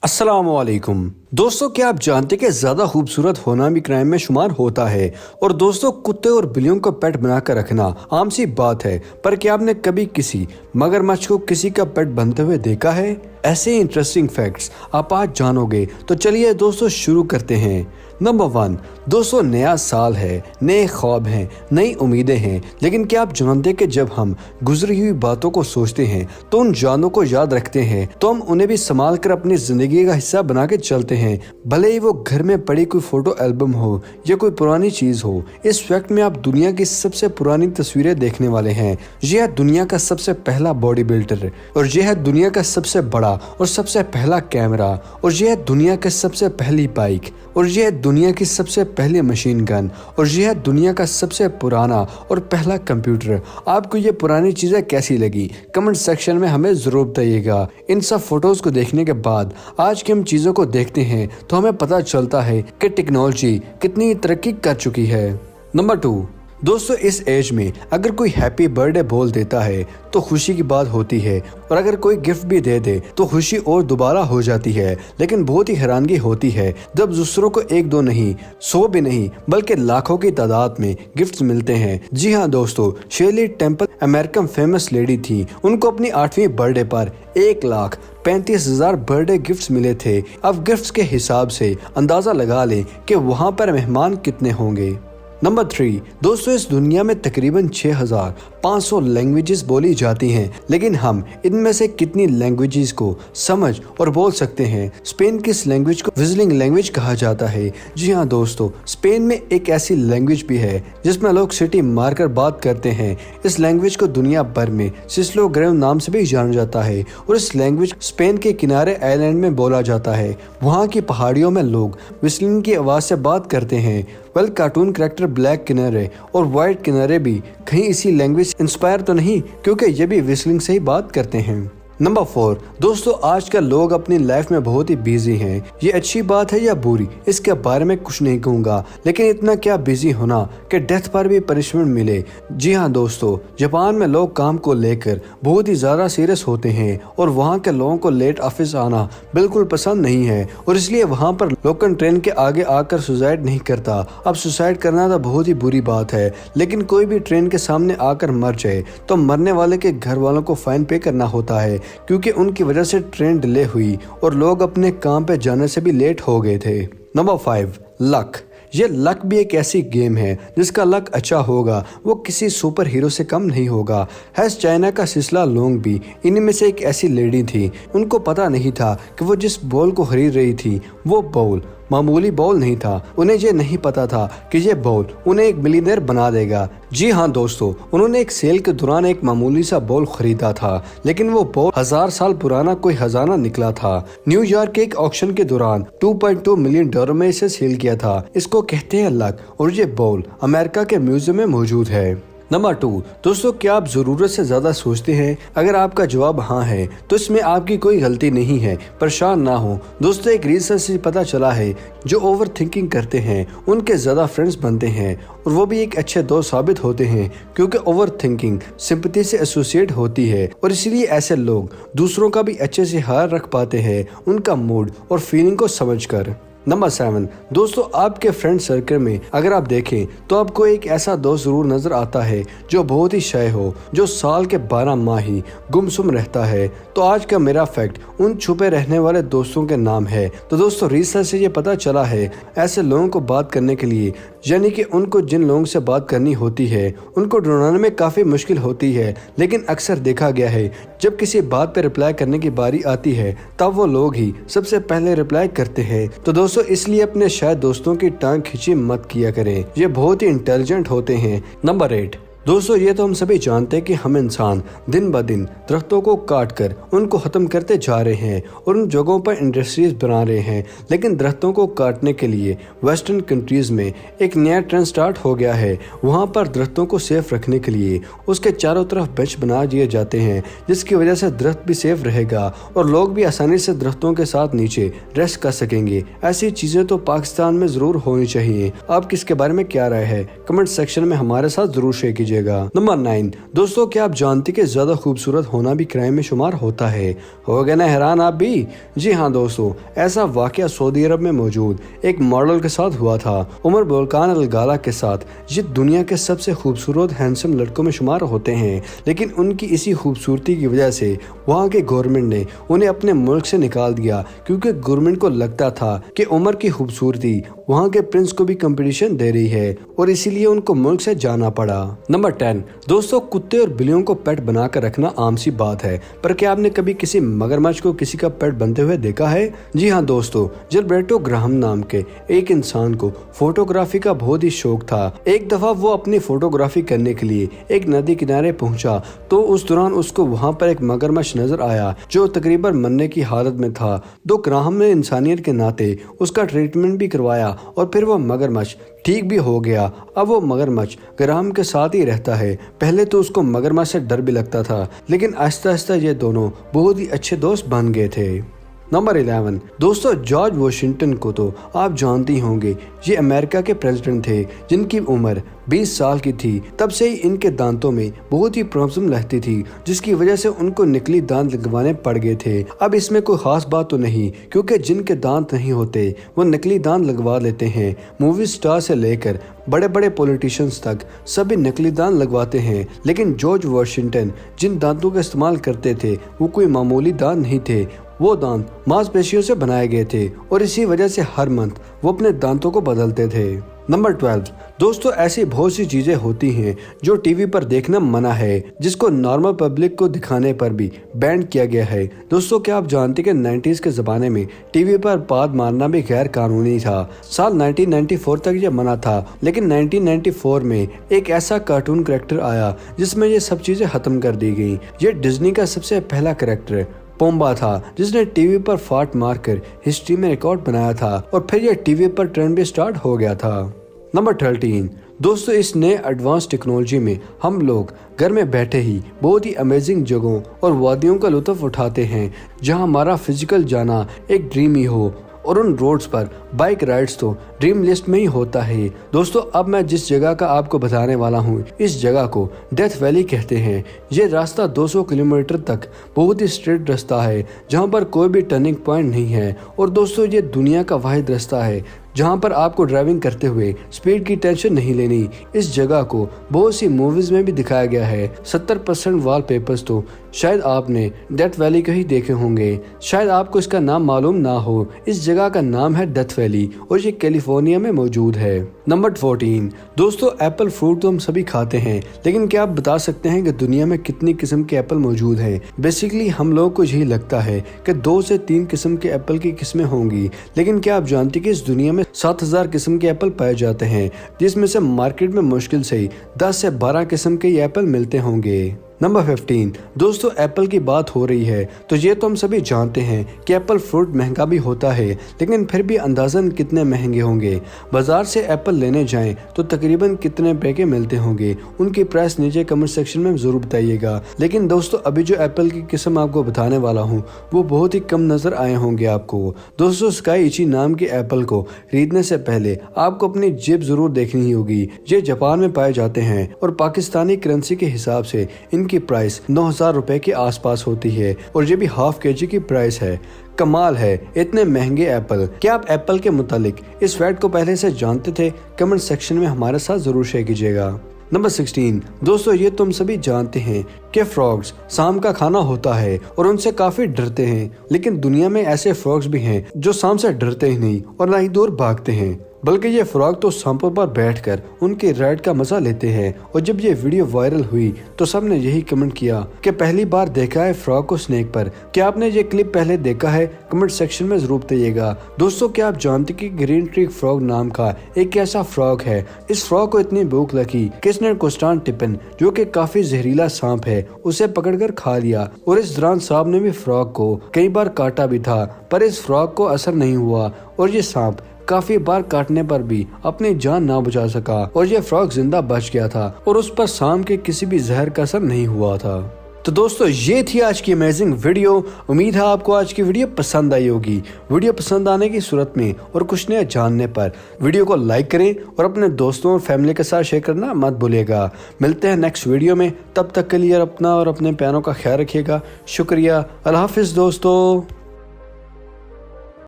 अस्सलामुअलैकुम दोस्तों, क्या आप जानते हैं कि ज़्यादा खूबसूरत होना भी क्राइम में शुमार होता है। और दोस्तों, कुत्ते और बिल्लियों को पेट बनाकर रखना आम सी बात है, पर क्या आपने कभी किसी मगरमच्छ को किसी का पेट बनते हुए देखा है? ऐसे इंटरेस्टिंग फैक्ट्स आप आज जानोगे, तो चलिए दोस्तों शुरू करते हैं। नंबर 1 दोस्तों, नया साल है, नए ख्वाब हैं, नई उम्मीदें हैं, लेकिन क्या आप जानते हैं कि जब हम गुजरी हुई बातों को सोचते हैं तो उन जानों को याद रखते हैं, तो हम उन्हें भी संभाल कर अपनी जिंदगी का हिस्सा बना के चलते हैं, भले ही वो घर में पड़ी कोई फोटो एल्बम हो या कोई पुरानी चीज हो। इस फैक्ट में आप दुनिया की सबसे पुरानी तस्वीरें देखने वाले हैं। यह है दुनिया का सबसे पहला बॉडी बिल्डर, और यह है दुनिया का सबसे बड़ा और सबसे पहला कैमरा, और यह है दुनिया की सबसे पहली बाइक, और यह है दुनिया की सबसे पहली मशीन गन, और यह है दुनिया का सबसे पुराना और पहला कंप्यूटर। आपको ये पुरानी चीजें कैसी लगी? कमेंट सेक्शन में हमें जरूर बताइएगा। इन सब फोटोज को देखने के बाद आज की हम चीजों को देखते हैं तो हमें पता चलता है कि टेक्नोलॉजी कितनी तरक्की कर चुकी है। नंबर 2 दोस्तों, इस एज में अगर कोई हैप्पी बर्थडे बोल देता है तो खुशी की बात होती है, और अगर कोई गिफ्ट भी दे दे तो खुशी और दोबारा हो जाती है। लेकिन बहुत ही हैरानगी होती है जब दूसरों को 1-2 नहीं, 100 भी नहीं, बल्कि लाखों की तादाद में गिफ्ट्स मिलते हैं। जी हाँ दोस्तों, Shirley temple American famous lady थी। उनको अपनी 8वीं बर्थडे पर 1,35,000 बर्थडे गिफ्ट्स मिले थे। अब गिफ्ट्स के हिसाब से अंदाजा लगा लें कि वहाँ पर मेहमान कितने होंगे। नंबर 3 दोस्तों, इस दुनिया में तकरीबन 6,500 लैंग्वेजेस बोली जाती हैं, लेकिन हम इनमें से कितनी लैंग्वेजेस को समझ और बोल सकते हैं? स्पेन की इस लैंग्वेज को विजलिंग लैंग्वेज कहा जाता है। जी हाँ दोस्तों, स्पेन में एक ऐसी लैंग्वेज भी है जिसमें लोग सिटी मारकर बात करते हैं। इस लैंग्वेज को दुनिया भर में सिस्लो ग्रेव नाम से भी जाना जाता है, और इस लैंग्वेज स्पेन के किनारे आइलैंड में बोला जाता है। वहाँ की पहाड़ियों में लोग विस्लिंग की आवाज से बात करते हैं। कार्टून कैरेक्टर ब्लैक किनारे और व्हाइट किनारे भी कहीं इसी लैंग्वेज इंस्पायर तो नहीं, क्योंकि ये भी विस्लिंग से ही बात करते हैं। नंबर 4 दोस्तों, आजकल लोग अपनी लाइफ में बहुत ही बिजी हैं। ये अच्छी बात है या बुरी, इसके बारे में कुछ नहीं कहूँगा, लेकिन इतना क्या बिजी होना कि डेथ पर भी पनिशमेंट मिले। जी हाँ दोस्तों, जापान में लोग काम को लेकर बहुत ही ज़्यादा सीरियस होते हैं, और वहाँ के लोगों को लेट ऑफिस आना बिल्कुल पसंद नहीं है, और इसलिए वहाँ पर लोकल ट्रेन के आगे आकर सुसाइड नहीं करता। अब सुसाइड करना तो बहुत ही बुरी बात है, लेकिन कोई भी ट्रेन के सामने आकर मर जाए तो मरने वाले के घर वालों को फाइन पे करना होता है, क्योंकि उनकी वजह से ट्रेन डिले हुई और लोग अपने काम पे जाने से भी लेट हो गए थे। Number 5 luck. ये लक भी एक ऐसी गेम है जिसका लक अच्छा होगा वो किसी सुपर हीरो से कम नहीं होगा। हैज चाइना का सिस्ला लोंग भी इनमें से एक ऐसी लेडी थी। उनको पता नहीं था कि वो जिस बॉल को खरीद रही थी वो बॉल मामूली बॉल नहीं था। उन्हें ये नहीं पता था कि ये बॉल उन्हें एक मिलियनेयर बना देगा। जी हाँ दोस्तों, उन्होंने एक सेल के दौरान एक मामूली सा बॉल खरीदा था, लेकिन वो बॉल 1000 साल पुराना कोई खजाना निकला था। न्यूयॉर्क के एक ऑक्शन के दौरान $2.2 मिलियन में इसे सेल किया था। इसको कहते हैं लक, और ये बॉल अमेरिका के म्यूजियम में मौजूद है। नंबर 2 दोस्तों, क्या आप जरूरत से ज्यादा सोचते हैं? अगर आपका जवाब हाँ है तो इसमें आपकी कोई गलती नहीं है, परेशान ना हो दोस्तों। एक रिसर्च से पता चला है जो ओवर थिंकिंग करते हैं उनके ज्यादा फ्रेंड्स बनते हैं, और वो भी एक अच्छे दोस्त साबित होते हैं, क्योंकि ओवर थिंकिंग सिंपैथी से एसोसिएट होती है, और इसलिए ऐसे लोग दूसरों का भी अच्छे से ख्याल रख पाते हैं, उनका मूड और फीलिंग को समझकर। नंबर 7 दोस्तों, आपके फ्रेंड सर्कल में अगर आप देखें तो आपको एक ऐसा दोस्त जरूर नजर आता है जो बहुत ही शाय हो, जो साल के 12 माह ही गुमसुम रहता है। तो आज का मेरा फैक्ट उन छुपे रहने वाले दोस्तों के नाम है। तो दोस्तों, रिसर्च से ये पता चला है ऐसे लोगों को बात करने के लिए, यानी कि उनको जिन लोगों से बात करनी होती है उनको ढूंढने में काफी मुश्किल होती है, लेकिन अक्सर देखा गया है जब किसी बात पर रिप्लाई करने की बारी आती है तब वो लोग ही सबसे पहले रिप्लाई करते हैं। तो दोस्तों, इसलिए अपने शायद दोस्तों की टांग खींची मत किया करें, ये बहुत ही इंटेलिजेंट होते हैं। नंबर 8 दोस्तों, ये तो हम सभी जानते हैं कि हम इंसान दिन ब दिन दरख्तों को काट कर उनको खत्म करते जा रहे हैं और उन जगहों पर इंडस्ट्रीज बना रहे हैं, लेकिन दरख्तों को काटने के लिए वेस्टर्न कंट्रीज में एक नया ट्रेंड स्टार्ट हो गया है। वहाँ पर दरख्तों को सेफ रखने के लिए उसके चारों तरफ बेंच बना दिए जाते हैं, जिसकी वजह से दरख्त भी सेफ रहेगा और लोग भी आसानी से दरख्तों के साथ नीचे रेस्ट कर सकेंगे। ऐसी चीजें तो पाकिस्तान में जरूर होनी चाहिए। आप किसके बारे में क्या राय है? कमेंट सेक्शन में हमारे साथ जरूर शेयर कीजिए। कीजिएगा। नंबर 9, दोस्तों क्या आप जानते कि ज्यादा खूबसूरत होना भी क्राइम में शुमार होता है? हो गए ना हैरान आप भी? जी हाँ दोस्तों, ऐसा वाकया सऊदी अरब में मौजूद एक मॉडल के साथ हुआ था। उमर बुल्कान अल गाला के साथ ये दुनिया के सबसे खूबसूरत हैंडसम लड़कों में शुमार होते हैं, लेकिन उनकी इसी खूबसूरती की वजह से वहाँ के गवर्नमेंट ने उन्हें अपने मुल्क से निकाल दिया, क्योंकि गवर्नमेंट को लगता था कि उमर की खूबसूरती वहाँ के प्रिंस को भी कंपटीशन दे रही है और इसीलिए उनको मुल्क से जाना पड़ा। नंबर 10, दोस्तों कुत्ते और बिल्लियों को पेट बनाकर रखना आम सी बात है, पर क्या आपने कभी किसी मगरमच्छ को किसी का पेट बनते हुए देखा है? जी हाँ दोस्तों, जिलबर्टो ग्राहम नाम के एक इंसान को फोटोग्राफी का बहुत ही शौक था। एक दफा वो अपनी फोटोग्राफी करने के लिए एक नदी किनारे पहुंचा तो उस दौरान उसको वहां पर एक मगरमच्छ नजर आया जो तकरीबन मरने की हालत में था। तो ग्राहम ने इंसानियत के नाते उसका ट्रीटमेंट भी करवाया और फिर वो मगरमच्छ ठीक भी हो गया। अब वो मगरमच्छ ग्राहम के साथ ही रहता है। पहले तो उसको मगरमच्छ से डर भी लगता था, लेकिन आहिस्ता आहिस्ता ये दोनों बहुत ही अच्छे दोस्त बन गए थे। नंबर 11, दोस्तों जॉर्ज वॉशिंगटन को तो आप जानते ही होंगे। ये अमेरिका के प्रेसिडेंट थे जिनकी उम्र 20 साल की थी। तब से ही इनके दांतों में बहुत ही प्रॉब्लम रहती थी, जिसकी वजह से उनको नकली दांत लगवाने पड़ गए थे। अब इसमें कोई खास बात तो नहीं, क्योंकि जिनके दांत नहीं होते वो नकली दांत लगवा लेते हैं। मूवी स्टार से लेकर बड़े बड़े पॉलिटिशियंस तक सभी नकली दांत लगवाते हैं, लेकिन जॉर्ज वॉशिंगटन जिन दांतों का इस्तेमाल करते थे वो कोई मामूली दांत नहीं थे। वो दांत मांसपेशियों से बनाए गए थे और इसी वजह से हर मंथ वो अपने दांतों को बदलते थे। नंबर 12, दोस्तों ऐसी बहुत सी चीजें होती हैं जो टीवी पर देखना मना है, जिसको नॉर्मल पब्लिक को दिखाने पर भी बैन किया गया है। दोस्तों क्या आप जानते हैं कि 90s के ज़माने में टीवी पर पाद मारना भी गैर कानूनी था। साल 1994 तक ये मना था, लेकिन 1994 में एक ऐसा कार्टून कैरेक्टर आया जिसमें ये सब चीज़ें खत्म कर दी गई। ये डिज्नी का सबसे पहला कैरेक्टर पोम्बा था, जिसने टीवी पर फाट मारकर हिस्ट्री में रिकॉर्ड बनाया था और फिर यह टीवी पर ट्रेंड भी स्टार्ट हो गया था। नंबर 13, दोस्तों इस नए एडवांस टेक्नोलॉजी में हम लोग घर में बैठे ही बहुत ही अमेजिंग जगहों और वादियों का लुत्फ उठाते हैं, जहां हमारा फिजिकल जाना एक ड्रीम ही हो, और उन रोड्स पर बाइक राइड्स तो ड्रीम लिस्ट में ही होता है। दोस्तों अब मैं जिस जगह का आपको बताने वाला हूँ, इस जगह को डेथ वैली कहते हैं। ये रास्ता 200 किलोमीटर तक बहुत ही स्ट्रेट रास्ता है, जहाँ पर कोई भी टर्निंग पॉइंट नहीं है। और दोस्तों ये दुनिया का वाहिद रास्ता है जहाँ पर आपको ड्राइविंग करते हुए स्पीड की टेंशन नहीं लेनी। इस जगह को बहुत सी मूवीज में भी दिखाया गया है। 70% वॉलपेपर्स तो शायद आपने डेथ वैली को ही देखे होंगे। शायद आपको इसका नाम मालूम ना हो। इस जगह का नाम है डेथ वैली और ये कैलिफोर्निया में मौजूद है। नंबर 14, दोस्तों एप्पल फ्रूट तो हम सभी खाते हैं, लेकिन क्या आप बता सकते हैं कि दुनिया में कितनी किस्म के एप्पल मौजूद हैं? बेसिकली हम लोगों को यही लगता है कि 2 से 3 किस्म के एप्पल की किस्में होंगी, लेकिन क्या आप जानते हैं कि इस दुनिया में 7000 किस्म के एप्पल पाए जाते हैं, जिसमें से मार्केट में मुश्किल से 10 से 12 किस्म के एप्पल मिलते होंगे। नंबर 15, दोस्तों एप्पल की बात हो रही है तो ये तो हम सभी जानते हैं कि एप्पल फ्रूट महंगा भी होता है, लेकिन फिर भी अंदाजन कितने महंगे होंगे। बाजार से एप्पल लेने जाएं तो तकरीबन कितने रुपए के मिलते होंगे, उनकी प्राइस नीचे कमेंट सेक्शन में जरूर बताइएगा। लेकिन दोस्तों अभी जो एप्पल की किस्म आपको बताने वाला हूँ वो बहुत ही कम नजर आए होंगे आपको। दोस्तों स्काई इची नाम के एप्पल को खरीदने से पहले आपको अपनी जेब जरूर देखनी होगी। ये जापान में पाए जाते हैं और पाकिस्तानी करेंसी के हिसाब से की प्राइस 9000 रुपए के आसपास होती है और ये भी ½ kg की प्राइस है। कमाल है इतने महंगे एप्पल। क्या आप एप्पल के मुतालिक इस फैक्ट को पहले से जानते थे? कमेंट सेक्शन में हमारे साथ जरूर शेयर कीजिएगा। नंबर 16, दोस्तों ये तुम सभी जानते हैं कि फ्रॉग्स सांप का खाना होता है और उनसे काफी डरते हैं, लेकिन दुनिया में ऐसे फ्रॉग्स भी हैं जो सांप से डरते ही नहीं और ना ही दूर भागते हैं, बल्कि ये फ्रॉग तो सांपों पर बैठकर उनके राइड का मजा लेते हैं। और जब ये वीडियो वायरल हुई तो सबने यही कमेंट किया कि पहली बार देखा है फ्रॉग को स्नेक पर। क्या आपने ये क्लिप पहले देखा है? कमेंट सेक्शन में जरूर बताइएगा। दोस्तों क्या आप जानते कि ग्रीन ट्री फ्रॉग नाम का एक ऐसा फ्रॉग है, इस फ्रॉग को इतनी भूख लगी कि इसने कोस्टान टिपिन जो कि काफी जहरीला सांप है उसे पकड़कर खा लिया, और इस दौरान सांप ने भी फ्रॉग को कई बार काटा भी था, पर इस फ्रॉग को असर नहीं हुआ और ये सांप काफी बार काटने पर भी अपनी जान ना बचा सका और ये फ्रॉग जिंदा बच गया था और उस पर सांप के किसी भी जहर का असर नहीं हुआ था। तो दोस्तों ये थी आज की अमेजिंग वीडियो। उम्मीद है आपको आज की वीडियो पसंद आई होगी। वीडियो पसंद आने की सूरत में और कुछ नया जानने पर वीडियो को लाइक करें और अपने दोस्तों और फैमिली के साथ शेयर करना मत भूलिएगा। मिलते हैं नेक्स्ट वीडियो में, तब तक के लिए अपना और अपने प्यारों का ख्याल रखिएगा। शुक्रिया। अल्लाह हाफिज़ दोस्तों।